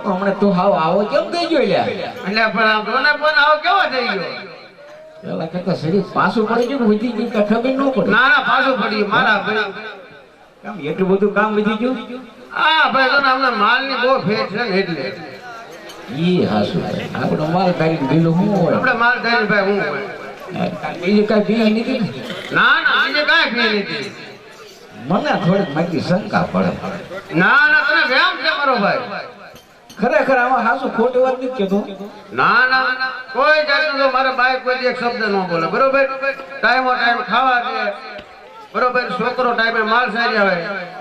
હમણાં તું હાવ આવો કેમ થઈ ગયો લ્યા? એટલે પણ આમ તોને પણ આવો કેવો થઈ ગયો? પેલા કરતા શરીર પાછું પડી ગયું વધી ગયું કે ખબર ન પડે? ના ના પાછું પડી મારા ભાઈ. કેમ એટલું બધું કામ વધી ગયું? હા ભાઈ તને હમણાં માલની બહુ ફેટ છે ને એટલે. ઈ હાસુ ભાઈ આપણો માલ કાઢી ગયેલો શું હોય? આપણે માલ થાય ભાઈ હું હોય. બીજું કઈ પી નથી ને? ના ના બીજે કાંઈ ફી નથી. મને થોડીક મારી શંકા પડે. ના ના તને વ્યામ છે મારો ભાઈ. ખરેખર આમાં હાસુ ખોટી વાત નથી કહેતો. ના ના કોઈ જાતનું તો મારા બાઈક કોઈ એક શબ્દ ન બોલે બરોબર. ટાઈમો ટાઈમ ખાવા દે બરોબર. છોકરો ટાઈમે માલ સારી આવે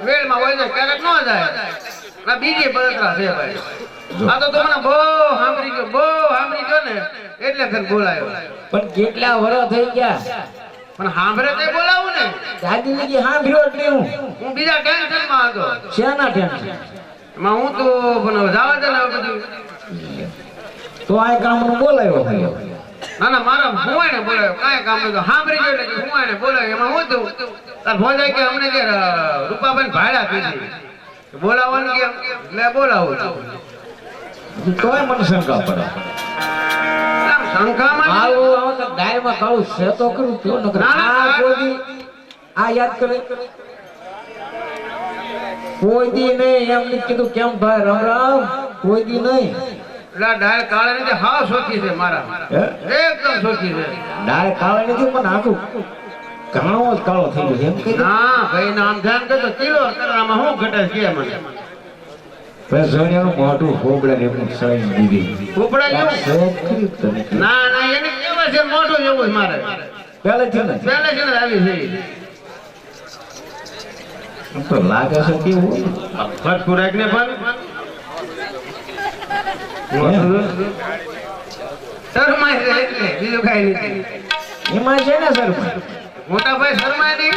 વેળમાં હોય જાય ક્યારેક ન જાય. આ બીજી બળતરા છે ભાઈ. આ તો મને બહુ સાંભળી ગયો ને એટલે તને બોલાયો. પણ કેટલા વર્ષ થઈ ગયા પણ સાંભળે તે બોલાવું ને. દાદી ને સાંભળ્યો જ નહીં હું બીજા ટેન્શનમાં હતો. શેના ટેન્શન? એમાં હું તો પણ જવા દે ને બધું. તો આ કામ બોલાયો થયો. ના ના મારા ભુવાને બોલાવ્યો કાંઈ કામ નતો. સાંભળી ગયો એટલે ભુવાને બોલાવ્યો. એમાં હું થયું તાર ભોજાય કે અમને કે રૂપાબેન ભાડા કીધી બોલાવવાનું કે એટલે બોલાવું તોય મને શંકા પડે. શંકામાં આવું તો ગાયમાં કાળું છે તો કરું કયો ન કરે. આ કોઈ આ યાદ કરે કોઈ દી નહીં એમ નથી કીધું કેમ ભાઈ રામ રામ કોઈ દી નહીં. ડાળ કાળે નથી હાવ શોખી છે મારા. એકદમ શોખી છે. ડાળ કાળે નથી પણ આખું ઘણો જ કાળો થઈ ગયો એમ કઈ. ના ભાઈ નામ ધ્યાન કરતો કિલો કરવામાં શું ઘટે છે મને. સોનિયાનું મોઢું હોબળે ને એમનું સળી દીધી. ઉપડા જેવું ના ના એને કેવા છે મોઢું જેવું જ મારે પહેલેથી ને પહેલે છે ને આવી છે. તો લાગે છે કેવું ફટ ખોરાક ને પણ શરમાય છે એટલે બીજું કઈ નથી. એમાં છે ને સર મોટા ભાઈ શરમાય નહીં.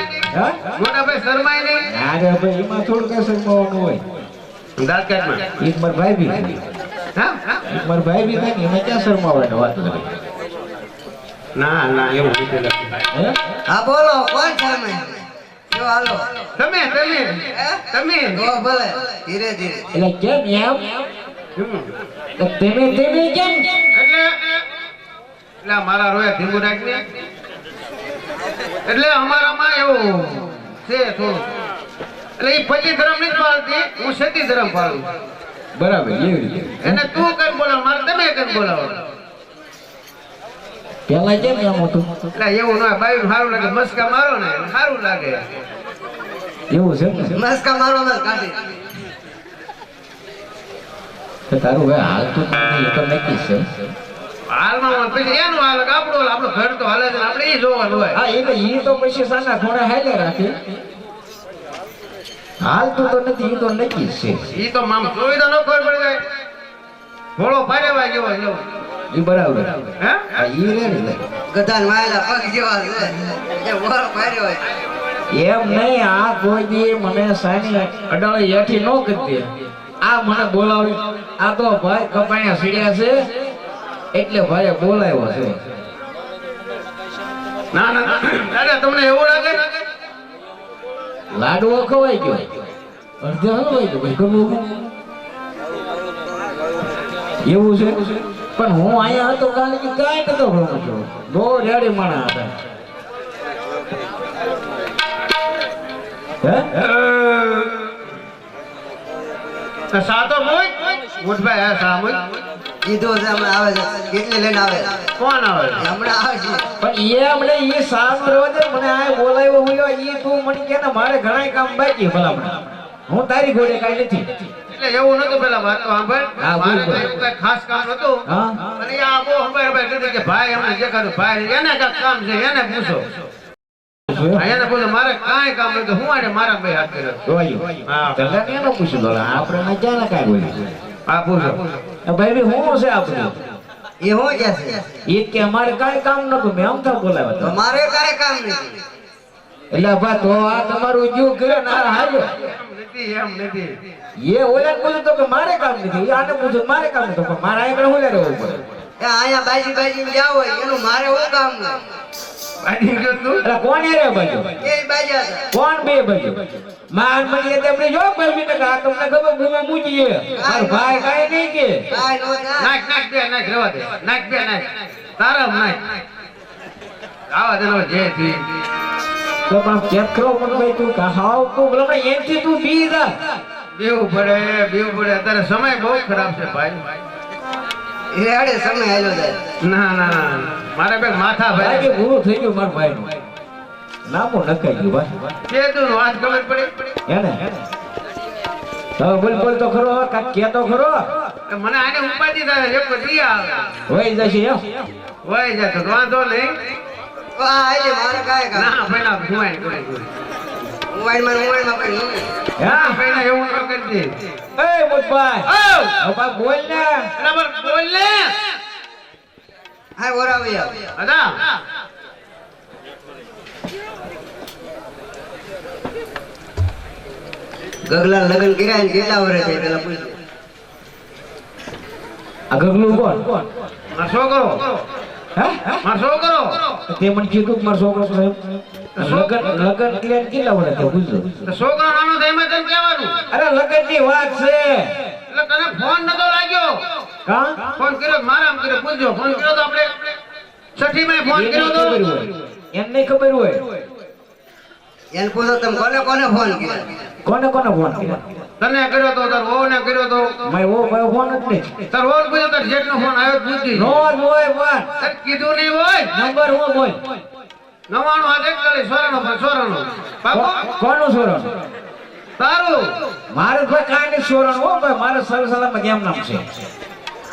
મોટા ભાઈ શરમાય નહીં. અરે ભાઈ એમાં થોડું કઈ શરમાવાનું હોય. દાંત કાઢમાં એક માર ભાઈ બી હા એક માર ભાઈ બી થાય ને એમાં ક્યાં શરમાવાની વાત કરે? ના ના એવું નથી. હા બોલો કોણ શરમાય? જો હાલો તમે તમે તમે તો ભલે ધીરે ધીરે. એટલે કેમ એમ તો તમે કેમ એટલે મારા રોયા ધીમું રાખને એટલે અમારામાં એવું છે થોડું. એટલે એ પચી ધર્મ નથી પાળતી હું સતી ધર્મ પાળું. બરાબર એવી રીતે એને તું કઈ બોલાવ મારે તમે કઈ બોલાવો. પેલા કેમ એમ હતું? એટલે એવું ના બાયું સારું લાગે મસ્કા મારો ને સારું લાગે એવું છે ને મસ્કા મારો ને કાઢી. તો તારું ભાઈ હાલ તો એ તો નક્કી છે. હાલમાં પછી એનું હાલ આપણું ઘર તો હાલે છે આપણે એ જોવાનું હોય. હા એટલે ઈ તો પછી સાના ઘોડા હાલે રાખે. હાલ તો નથી ઈ તો નક્કી છે. ઈ તો મામ જોઈ તો ન ખબર પડી જાય. ઘોડો ફાડેવા જેવો જેવો ઈ બરાબર હે આ ઈ રે ને ગધાન વાયેલા પગ જેવા છે એ વર માર્યો હોય. એમ નહીં આ કોઈ દી મને સાની અડાળી હેઠી ન કરી દે. આ મને બોલાવી આ તો ભાઈ કપાયા સીડ્યા છે એટલે ભાઈ બોલાવ્યો છે. ના ના દાદા તમને એવું લાગે લાડવો ખવાઈ ગયો અડધે હલવાઈ ગયો ભાઈ ગમે એવું છે. પણ હું અહીંયા હતો કારણ કે કાંઈ નતો ભણો છો બહુ રેડી માણા હતા. સાતો મોય મોટભાઈ આ સા મોય કીધું છે હમણાં આવે છે. કેટલી લઈને આવે? કોણ આવે હમણાં આવે છે. પણ એ હમણે એ સાસ રોજ મને આ બોલાવ્યો હોય એ તું મને કે ને મારે ઘણા કામ બાકી ભલામણ હું તારી ઘોડે કાંઈ નથી. એટલે એવું નતું પેલા વાત તો સાંભળ હા, મારે તો બોલ. એવું કઈ ખાસ કામ નતું. હા અને આ બહુ હંભાઈ કીધું કે ભાઈ અમને જે કાંઈ ભાઈ એને કાંઈક કામ છે એને પૂછો. હા, એને પૂછો મારે કાંઈ કામ નતું હું આને મારા બે હાથ કર્યો. જોયું હા તને એનો પૂછ્યું તો આપણે ક્યાં ના કાંઈ બોલી આ પૂછો ભાઈ બી હું છે આપણે એ હું કે છે એ કે અમારે કાંઈ કામ નતું મેં આમ તો બોલાવ્યા તો મારે કાંઈ કામ નથી. એટલે બા તો આ તમારું જીવ કરે ને આ હાલ્યો એમ નથી એ ઓલા પૂછ્યું તો કે મારે કામ નથી એ આને પૂછ્યું મારે કામ નથી પણ મારા આગળ હું રહેવું પડે એ અહીંયા બાજી જાવ હોય એનું મારે હું કામ હોય બાજી ગયો તું એટલે કોણ રે બાજુ એ બાજા હતા. કોણ બે બાજુ માન મળી તેમને જો ભાઈ ને આ તમને ખબર ભૂમે મૂકી મારો ભાઈ કાઈ નહીં કે કાંઈ નો થાય. નાખ નાખ બે નાખ રેવા દે નાખ બે નાખ તારા નાખ આવા દેનો જે થી તો પણ ચેક કરો પણ ભાઈ તું કહાવ તું બોલો ને એનથી તું બી જા બેવું પડે અત્યારે સમય બહુ ખરાબ છે ભાઈ એ હાડે સમય હાલ્યો જાય. ના ના ના મારે બે માથા ભાઈ ભાઈ કે પૂરું થઈ ગયું મારા ભાઈ નું નામો નકાઈ ગયું ભાઈ કે તું વાત ખબર પડી હે ને હવે બોલ તો ખરો હવે કાક કે તો ખરો કે મને આને ઉપાધિ થાય એક દિયા આવે હોય જશે એમ વઈ જાય તો વાંધો નહીં તો આ હાલે મારે કાંઈ કામ. ના પેલા ઘુમાઈ કરે મોબાઈલમાં કઈ નું. હા પેલા એવું ન કરજે એ મોટભાઈ ઓ હવે બોલ ને બરાબર બોલ ને હા વરાવી આવ. અદા ગગલા લગ્ન કર્યા ને કેટલા વર્ષ થયા પેલા પૂછ્યું. આ ગગલું કોણ મારો છોકરો હે મારો છોકરો તે મને કીધું કે મારો છોકરો સાહેબ લગન ક્લિયર કેટલા વર્ષ થયા પૂછજો તો છોકરો નાનો તો એમાં તને કહેવાનું અરે લગન ની વાત છે એટલે તને ફોન નતો લાગ્યો કા ફોન કર્યો તો મારામ કર્યો પૂછજો ફોન કર્યો તો આપણે છઠ્ઠી માં ફોન કર્યો તો એમ નહીં ખબર હોય એને પૂછો તમે કોને ફોન કર્યા. કોને ફોન કર્યા તને કર્યો તો તાર વહુ ને કર્યો તો મેં ફોન જ નહીં તાર વહુ પૂછ્યો તાર જેઠ નો ફોન આવ્યો પૂછી નો હોય ફોન તાર કીધું નહીં હોય નંબર હું બોલ 99 હાથ 41 સોરાનો ફોન સોરાનો બાપુ કોનું સોરણ તારું મારે ભાઈ કાંઈ નહીં સોરણ હો ભાઈ મારે સરસલામાં કેમ નામ છે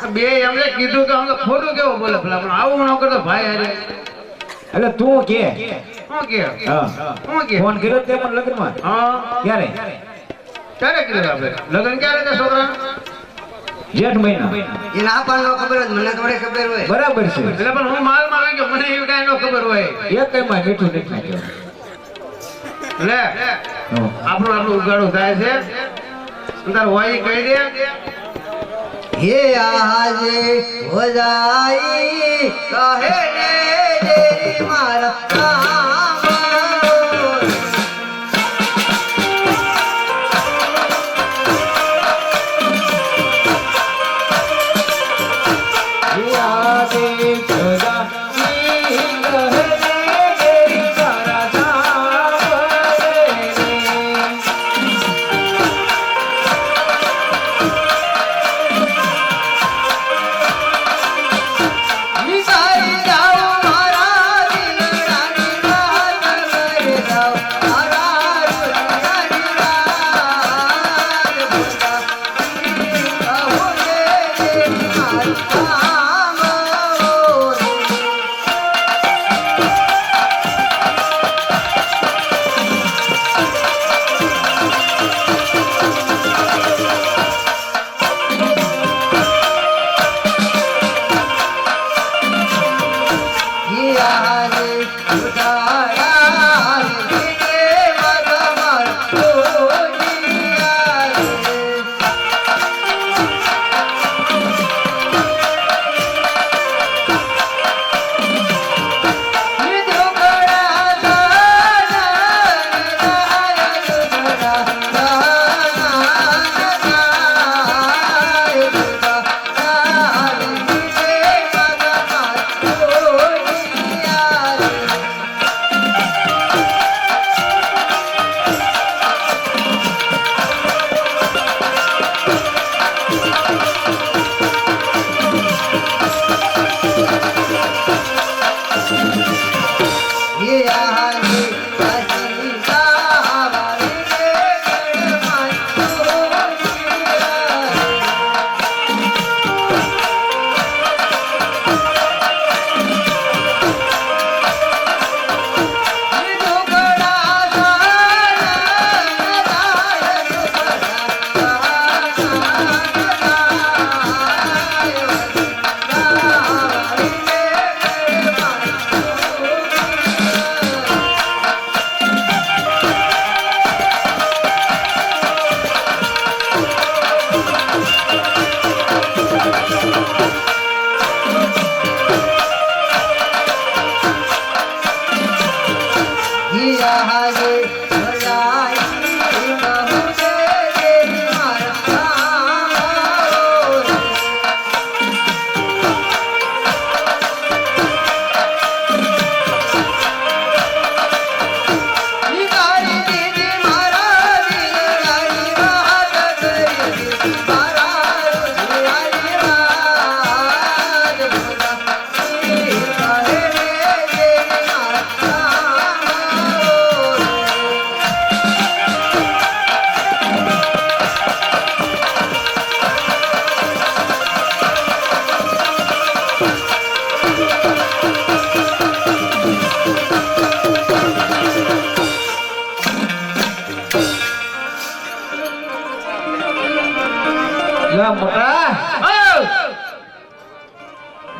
આ બે એમને કીધું કે અમને ખોટું કેવું બોલે ભલા પણ આવું ન કરતો ભાઈ હારે એટલે તું કે શું કે હા શું કે ફોન કર્યો તે મને લગ્નમાં હા ક્યારે ક્યારે કર્યું આપણે લગ્ન ક્યારે છે છોકરા જેઠ મહિના એને આપણને નો ખબર હોય તો મને થોડી ખબર હોય. બરાબર છે એટલે પણ હું માલ માં ગયો મને એવું કાંઈ ન ખબર હોય એક કઈમાં મીઠું નથી નાખ્યું લે હં. આપણું ઉગાડું થાય છે તાર હોય કહી દે હે આજે હો જાય કહે ને દેરી મારા કામ. યાદે સદા ની કહે તેરી તારા સાંભળે રે. નિસાઈ જાઓ મારા દિલડાની વાત કરી જાઓ મારા દિલડાની વાત બોલા કહો ને દેરી મારા કામ.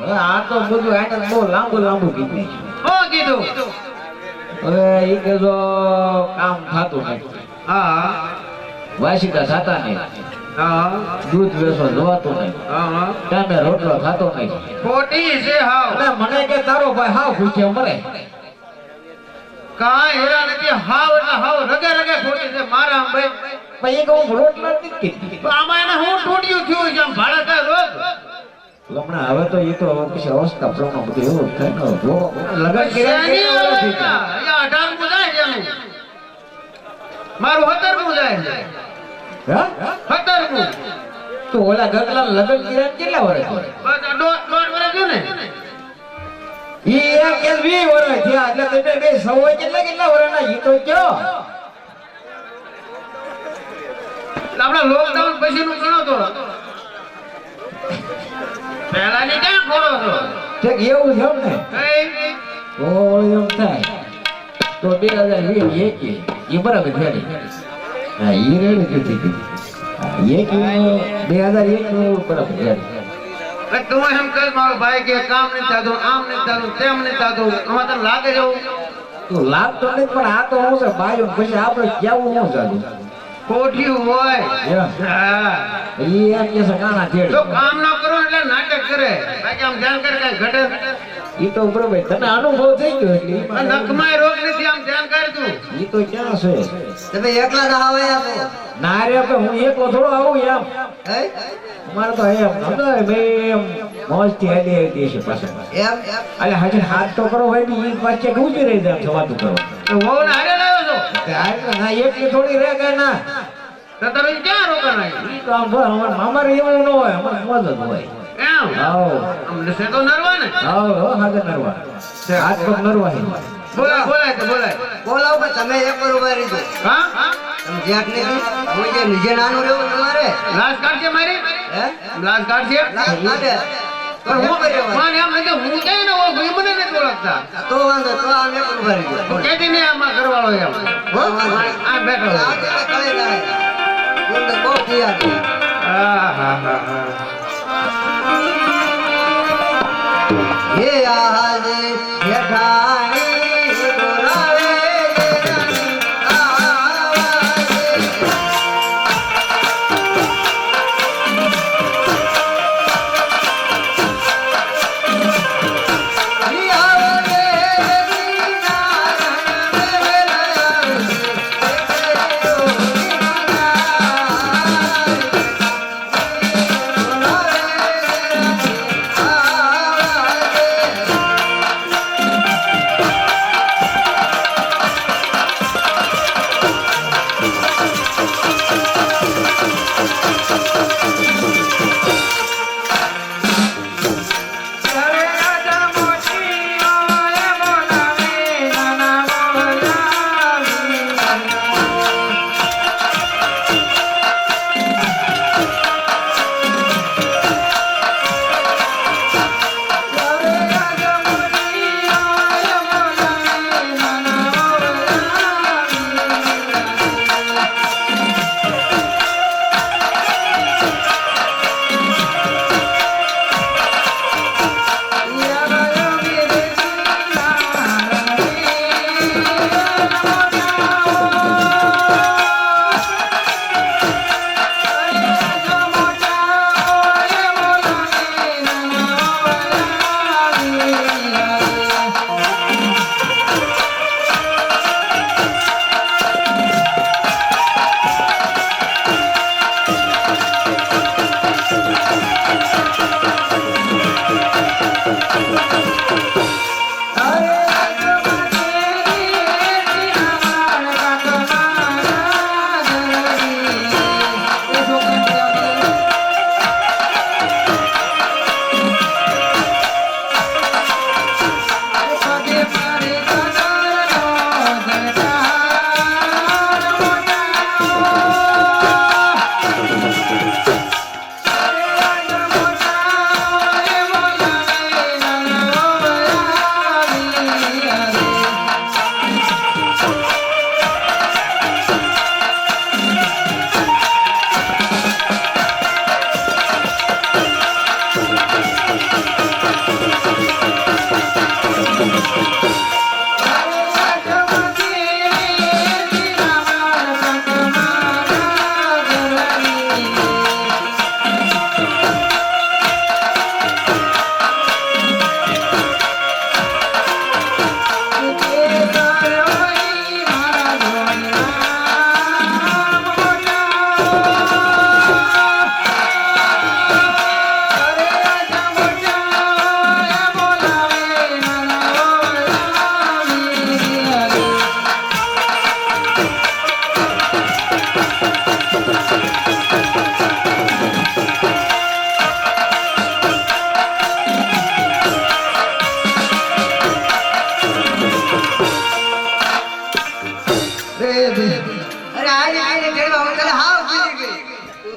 હવે આ તો બધું આને બહુ લાંબુ કીધું શું કીધું? હવે ઈ કે જો કામ થતું નથી, હા વાસિકા થતા નહીં, હા દૂધ વેસો જોવાતું નહીં, હા ટાઈમે રોટલો થતો નહીં. ખોટી છે હાવ. અને મને કે તારો ભાઈ હાવ ભૂખ્યો મરે. કાંઈ હેરા નથી. હાવ એટલે હાવ રગે રગે ખોટી છે મારા આમ ભાઈ. પણ એ કહું રોટલા નથી કીધી. તો આમાં એને હું તૂટ્યું થયું છે આમ ભાડા થાય રોજ. હમણાં હવે તો એ તો પછી અવસ્થા પ્રમાણે બધું એવું જ થાય ને. જો લગન કર્યા શેની કેટલા વર્ષ થઈ અવસ્થા? ગયા? અહીંયા 18મું જાય છે એનું. મારું 17મું જાય છે. હા? 17મું. તો ઓલા ગગલા લગન કર્યા કેટલા વર્ષ થયા? બસ આ દોઢ વર્ષ થયું ને. ઈ એક કે 20 વર્ષ થયા. એટલે તમે બે સૌએ કેટલા વર્ષના ઈ તો કયો? એટલે આપણા લોકડાઉન પછીનું ગણો તો પહેલાની ક્યાં ખોડો છો? ઠીક એવું છે એમ ને? કઈ? તો એમ થાય તો 2021 એ બરાબર થયા. હા ઈ રેડી કીધી. હા 2001 નું બરાબર થયા. એટલે તું એમ કહે મારો ભાઈ કે કામ નથી થતું, આમ નથી થતું, તેમ નથી થતું. આમાં તને લાગે છે એવું? તો લાભ તો નહીં પણ આ તો હું છે બાયો પછી આપણે કેવું હું ચાલુ ખોટ્યું હોય. હા. ઈ એમ કે છે કાના જો તેડી. કામ ન કરો એટલે નાટક કરે. બાકી આમ ધ્યાન કરે કઈ ઘટે. ઈ તો બરોબર તને અનુભવ થઈ ગયો એટલે ઈ આ મને નખમાંય રોગ નથી આમ ધ્યાન કર તું. ઈ તો ક્યાં છે તમે એકલા ના આવે આપો ના રે પણ હું એકલો થોડો આવું એમ હે અમારે તો એમ નતો બે મોજથી હાલી છે પાછા એમ અલે હજી હાથ તો કરો ભાઈ ઈ પાછે ઊભી રહી જાય થવાતું કરો તો વહુ ને હારે લાવ્યો છો? તે આ તો ના એકલી થોડી રહે કે ના તો તમે ક્યાં રોકાણ આવી? ઈ તો આમ ભાઈ અમારે મામારે એવું ન હોય અમારે મોજ જ હોય એમ? આવો આમ નશે તો નરવા ને? આવો હો હાથે નરવા હાથ પગ નરવા હે બોલાય તો બોલાય. બોલાવો પણ તમે એક વાર ઉભા રહીજો હા? તમે જ્યાં ને હું જે નીચે નાનું રહેવું તમારે લાશ કાઢશે મારી? હે લાશ કાઢશે? કાઢે તો પણ હું કર્યો મને એમ નથી હું ક્યાંય ન ઓળખું. ઈ મને નથી ઓળખતા. તો વાંધો તો આમ એક વાર ઉભા રહીજો તો કેતી નહીં આમાં કરવાળો એમ. હો વાંધો આ બેઠો છે. આજે કળે જાય તો બહુ તૈયાર છે હા. હે આજે જેઠાણી બોલાવે જેઠાણી આવાજે હરી આવજે દીના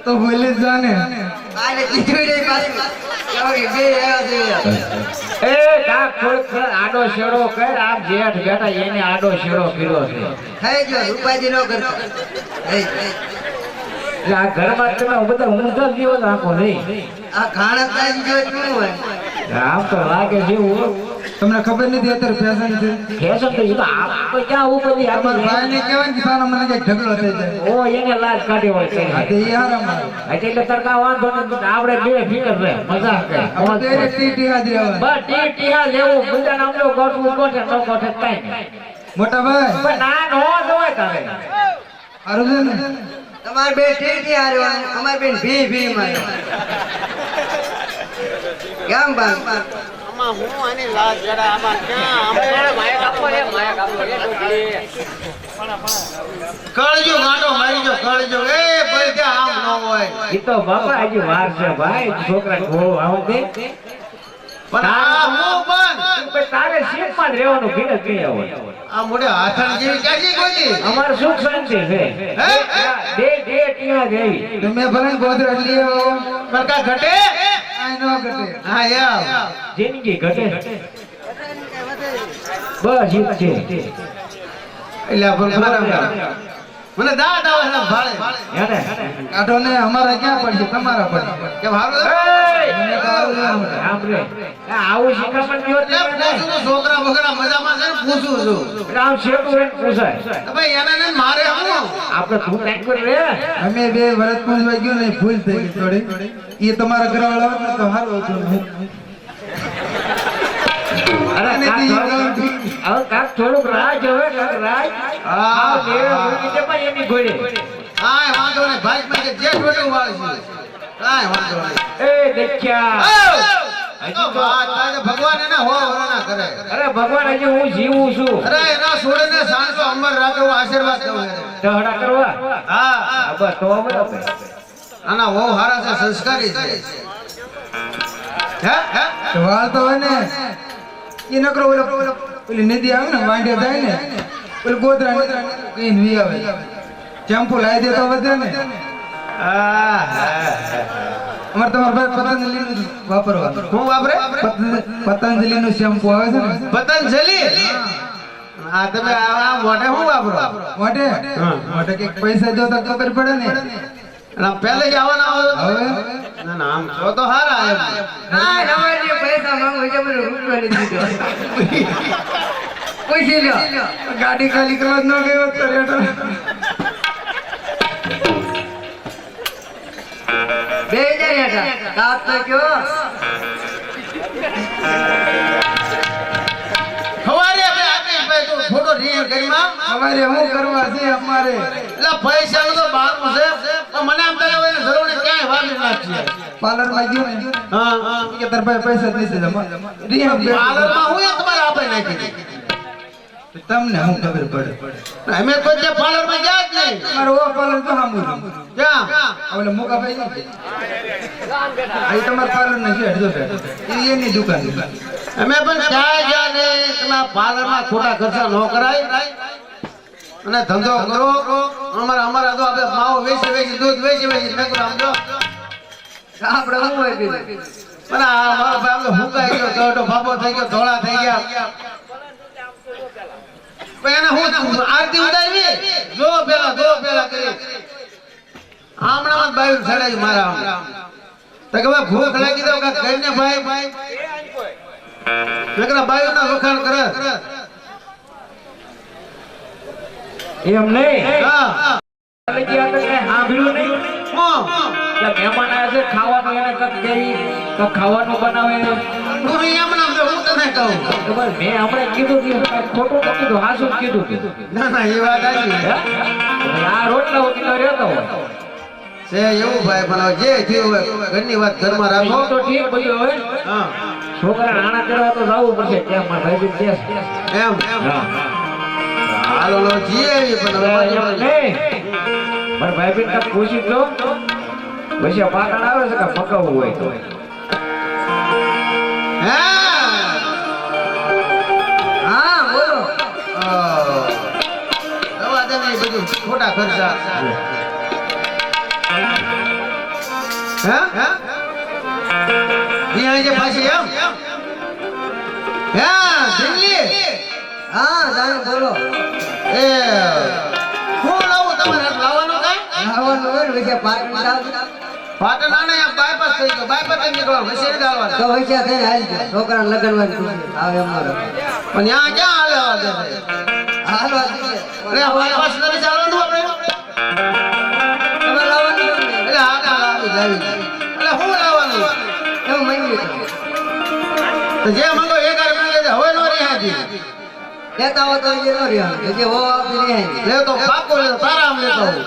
તો બોલી જ જાને આને કીધું નહીં પાછું કેવું કે બે આવ્યા છે એ કાક થોડુંક આડો શેડો કર આમ જેઠ બેટા એને આડો શેડો કર્યો છે થઈ ગયો ઉપાધિ ન કરતો એટલે આ ઘરમાં તમે બધા ઊંધા જીવો રાખો નહીં આ ખાણા તાજી જો શું હોય આમ તો લાગે છે એવું તમને ખબર નથી અત્યારે ફેશન છે ફેશન તો ઈ તો આપ તો ક્યાં ઉપરથી તમારા આપી ભાઈને કહેવાય ને કે સાનો મને કઈ ઢગલો થઈ જાય ઓ એને લાજ કાઢી હોય છે આ તે યાર અમાર એટલે તડકા વાંધો નથી આપણે બે ફિકર રહે મજા કરે આપણે તેરે ટીટી હાજ રહેવા બસ ટીયા લેવું બીજા નામનો ગોઠવું ગોઠે ન ગોઠે કાઈ નહીં મોટા ભાઈ પણ ના નો જોય તારે હારું છે ને તમારે બે ટીટી હારવાનું અમારે બેન ભી ભી મારે કેમ બાન આમાં હું આની લાજ જરા આમાં ક્યાં આમ કળજો ગાંડો મારી જો કળજો એ ભાઈ ત્યાં આમ ન હોય ઈ તો બાપા હજી વાર છે ભાઈ છોકરા ગોળો આવે દે પણ આ હું બંધ પણ તારે શેપમાં જ રહેવાનું ભીડ જ નહીં આવે આ મોઢે હાથણ જેવી ક્યાંથી કોઈ અમારે સુખ શાંતિ છે હે? બે ટીયા જેવી તમે ભલે ગોદરા લઈ આવો પણ કા ઘટે આય નો ઘટે હા યાર જિંદગી ઘટે બસ ઈ જ છે એટલે આ પણ બરાબર મને દાદ આવે છે ભાળે હેને કાઢો ને અમારા ક્યાં પડશે તમારા પડશે કે ભારું મને તો આવું છે આમ. આમ રે આવું શિખામણ ગયો એટલે પૂછું છું છોકરા બકરા મજામાં છે ને પૂછું છું આમ શેઠું રહીને પૂછાય તો ભાઈ એને ને મારે હું આપણે તું ટાઈમ કરી રે અમે બે વરસ પૂછવા ગયો ને ભૂલ થઈ ગઈ થોડી એ તમારા ઘરવાળા હોત ને તો સારું હતું અરે અને કાક બીજું થોડુંક- હવે કાક થોડુંક રાહ જોવે કાક રાહ હા લેવે મૂકી દે પણ એની ઘોડે કાંઈ વાંધો નહીં ભાઈ માં જે ઠોડું વાળી છે કાંઈ વાંધો નહીં એ દેખ્યા તો વાત થાય તો ભગવાન એને હો ના કરે અરે ભગવાન હજી હું જીવું છું અરે એના છોડીને સાંજનો અમર રાખે હું આશીર્વાદ દઉં એને. દહડા કરવા હા હા, બસ તો બરાબર આના બહુ સારા છે સંસ્કારી છે હે હે તો વાળ તો હોય ને એ નકરો ઓલો પેલી નદી આવે ને વાંઢે થાય ને પેલી ગોદરા કઈ વી આવે ચેમ્પુ લાવી દે તો વધે ને અમારે તમારા ભાઈ પતંજલિ વાપરવાનું હું વાપરે પતંજલિ નું શેમ્પુ આવે છે ને પતંજલિ હા તમે આ મોઢે હું વાપરો મોઢે મોઢે કઈક પૈસા જો તો ખબર પડે ને અને પહેલે જ આવવાના આવો હવે ના ના આમ છો તો હારા એમ ના તમારે જે પૈસા માંગો છે મને રૂપિયો નથી દીધો પૂછી લો ગાડી ખાલી કરવા જ ન ગયો તો રેટો બે હજાર દાંત તો કયો સવારે આપણે આપી ભાઈ તું ફોટો રીલ કરીમાં અમારે શું કરવા છે અમારે એટલે પૈસાનું તો બહારનું છે પણ મને આમ થાય હવે એને જરૂર નહીં ક્યાંય વાગી નાખીએ પાર્લર માં ગયો ને હા કે તાર ભાઈ પૈસા જ નથી જમા રિયા બે પાર્લરમાં હું એ તમારે આપે નાખી દીધી તમને હું ખબર પડે અમે કોઈ જે પાર્લરમાં ગયા જ નહીં મારો ઓ પાર્લર તો સામું ક્યાં ઓલે મોકા ભાઈ ને આ તમાર પાર્લર ને છે જો એની દુકાન અમે પણ ક્યાંય ગયા નહીં તમે પાર્લરમાં ખોટા ખર્ચા ન કરાય અને ધંધો કરો અમારા તો આપણે માવો વેચી દૂધ વેચી મેં કીધું આમ જો આપણે હું હોય બીજું પણ આ મારો ભાઈ આમ તો હુકાઈ ગયો દોઢો બાબો થઈ ગયો ધોળા થઈ ગયા પણ એને હું આરતી ઉડાવી જો પેલા કરી આમણામાં જ બાયું સડાયું મારા આમ તો કે ભાઈ ભૂખ લાગી દો કે કહીને ભાઈ મેં કીધું બાયું ના વખાણ કરે એમ નહીં હા એટલે કે આપણે કાંઈ સાંભળ્યું નહીં હું કે મહેમાન આવ્યા છે ખાવાનું એને કક દેવી કક ખાવાનું બનાવે હું એમ નામ જો હું તને કહું તો બસ મેં હમણાં કીધું કે ખોટું ન કીધું હાસું જ કીધું ના ના એ વાત આવી હે? આ રોટલા ઉઠીને રહેતો હોય છે એવું ભાઈ પણ હવે જે થયું હોય ઘરની વાત ઘરમાં રાખો તો ઠીક બધું હવે હા છોકરાને આણા કરવા તો જવું પડશે કેમ મારા ભાઈ છે એમ હા હાલો લો જીએ એવી પણ હવે એમ બાજુ- નહીં મારા ભાઈ બી કાંઈક પૂછી જો પછી પાટણ આવે છે કે મકાવું હોય તો હે હા બોલો દવા દે ને એ બધું ખોટા ખર્ચા હે અહીંયા જે પાછી એમ હે દિલ્હી હા જાણે બોલો એ હું લાવું તમારે લાવવાનું કઈ આવવાનું હોય ને વિશે પાટણ જાવ પાટણ ના નહીં બાયપાસ થઈ ગયો બાયપાસ થઈ નીકળવાનું મશીન ગાળવાનું તો વિશે થઈને હાલ ગયો છોકરાને લગન વાળી ખુશી આવે અમારો પણ ત્યાં ક્યાં હાલે આવે છે હાલો અરે બાયપાસ કરી ચાલવાનું આપણે તમે લાવવાનું એમ નહીં. એટલે હા લાવી એટલે હું લાવવાનું એવું માંગ્યું તો જે મંગો એક હારે માંગે છે હવે નો રેહાતી લેતા હો તો એ નો રહ્યો જે હો આપી રહે લે તો પાકો લે તો તારા આમ લેતો હું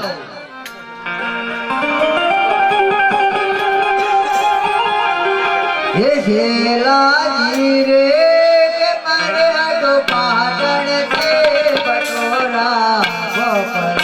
હે શેલાજી રે કે મારે આડો પાટણ છે પટોરા બપરા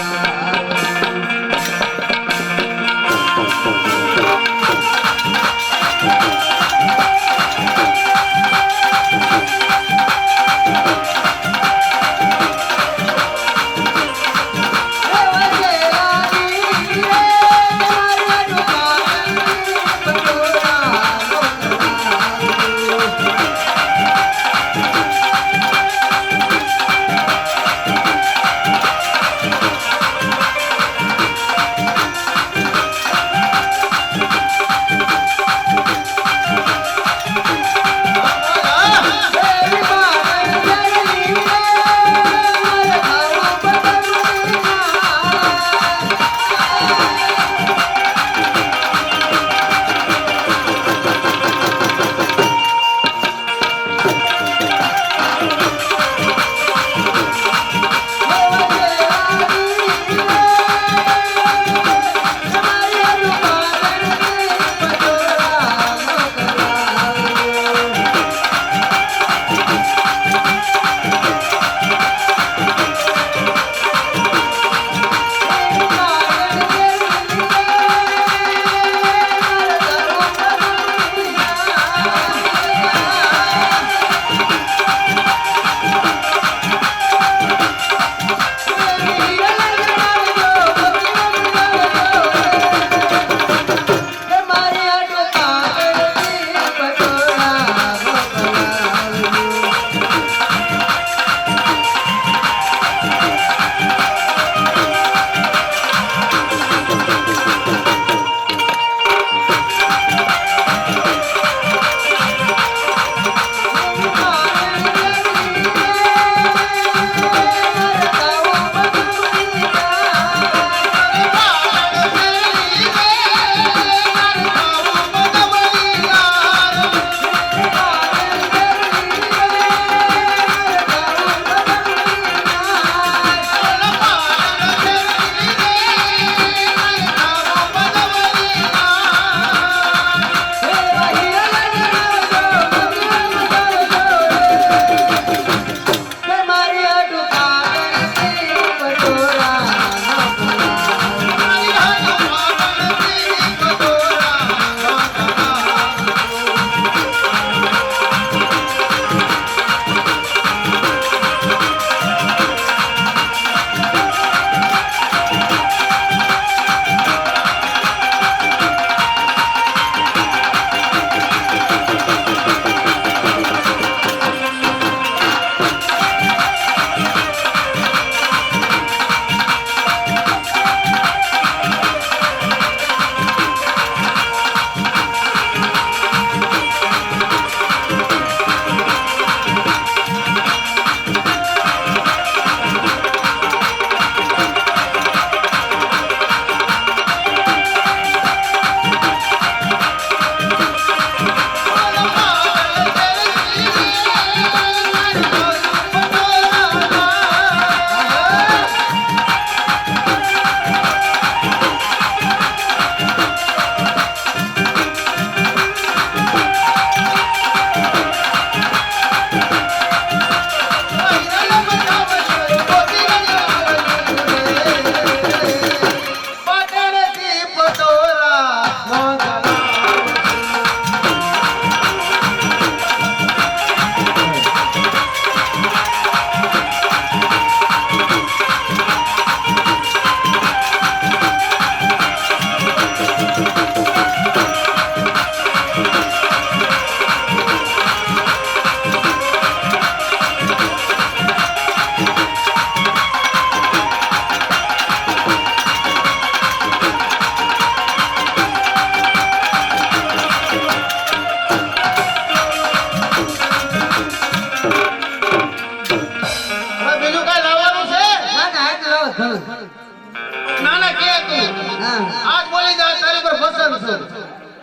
છું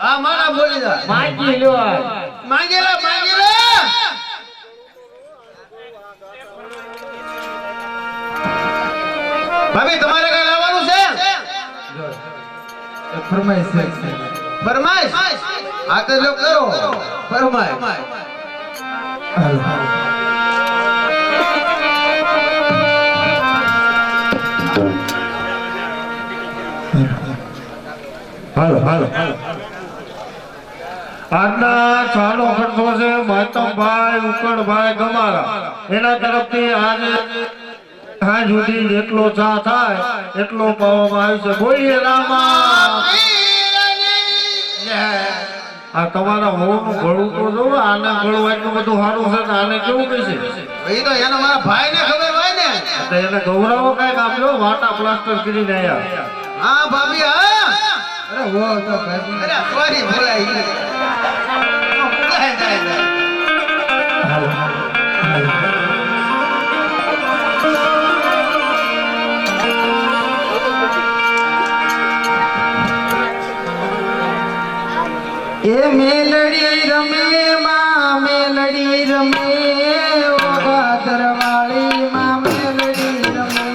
આ મારા બોલી જા માંગી લ્યો આજ. માંગેલા માંગેલા ભાભી તમારે કઈ લાવવાનું છે એ ફરમાઈશ છે. ફરમાઈશ હા તો જો કરો ફરમાઈશ હાલો. હાલો હાલો આજના ચાલો ખર્ચો છે માતમભાઈ ઉકળભાઈ ગમારા એના તરફથી આજે સાંજ સુધી જેટલો ચા થાય એટલો પાવામાં આવે છે બોલીએ રામા આ તમારા હોનું ગળું તો જો આના ગળું એટલું બધું સારું છે ને આને કેવું કહેશે એ તો એનો મારા ભાઈ ને ખબર હોય ને તો એને ગૌરવો કઈક આપજો વાટા પ્લાસ્ટર કરીને આયા હા ભાભી હા અરે હો તો ભાઈ. અરે સોરી બોલાઈ ગયું. બોલાય જાય હાલો, હાલો. એ મેલડી રમે માં મેલડી રમે ઓ ગાદરવાળી માં મેલડી રમે.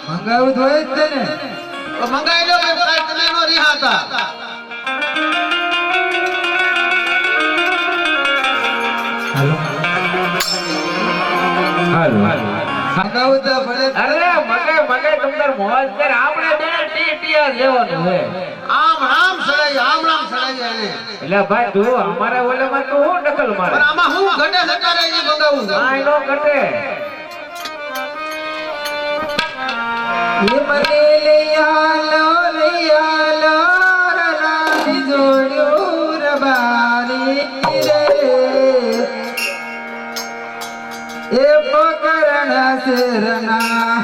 મંગાવું તો હોય જ છે ને. તો મંગાઈ લો કે કાંઈ તમે નો રિહાતા હાલો. મંગાવું તો ભલે. અરે મગે તમતાર મોજ કર આપણે બે ટીટિયા લેવાનું છે આમ રામ સડાઈ એને એટલે ભાઈ તું અમારે ઓલેમાં તો હું દખલ મારે પણ આમાં હું ઘટે સટારે એ મંગાવું છું કાંઈ નો ઘટે એ મને લઈ આલો રલાની જોડ્યું રબારી રે એ પકરણ શેરના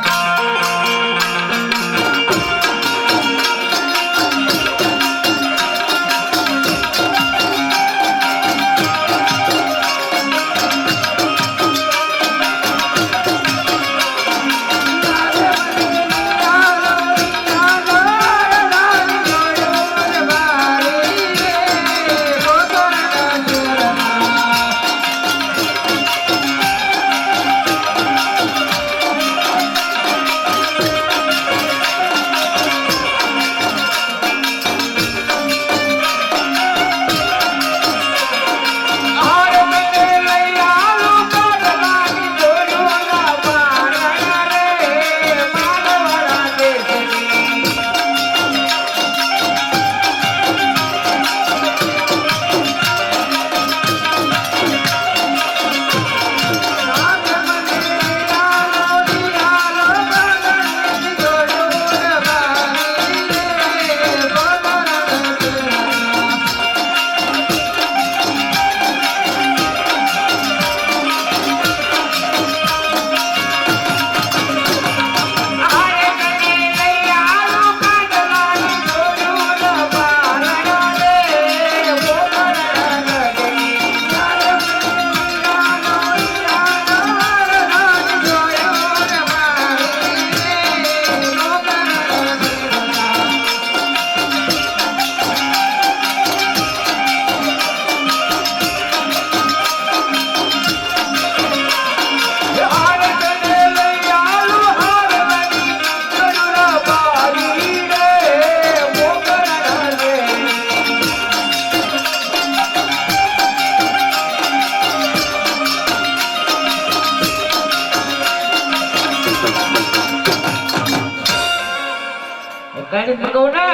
કાઢી મગાવું ને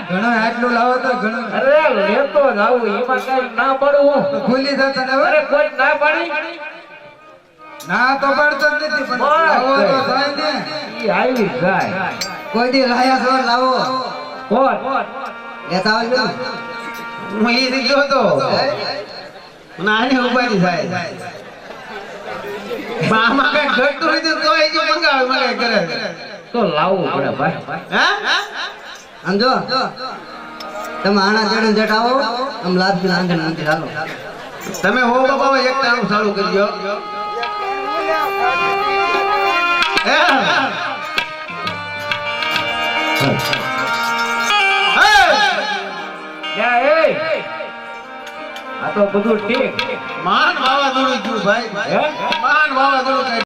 ઘણો આટલું લાવો તો ઘણો અરે લેતો જ આવું એમાં કઈ ના પડવું ભૂલી જતા ને હવે અરે કોઈ ના પાડી ના તો પડતો જ નથી પણ બસ. લાવો તો થાય ને ઈ આવી જાય કોઈ દી લાયા છો લાવો કોણ લેતા આવજો હું ઈ ગયો તો મને આની ઉપાડી થાય પણ આમાં કઈ ઘટતું હોય તો એ જો મંગાવે મને કરે તો લાવવું પડે ભાઈ હે સમજો તમે આણા ચડે જટાવો આમ લાભથી આંધણ મંદિર હાલો તમે હો બાબા એક ટાણું ચાલુ કરજો હે? હે? યા એ આ તો બધું ઠીક માન વાવાઝોડું થયું ભાઈ હે માન વાવાઝોડું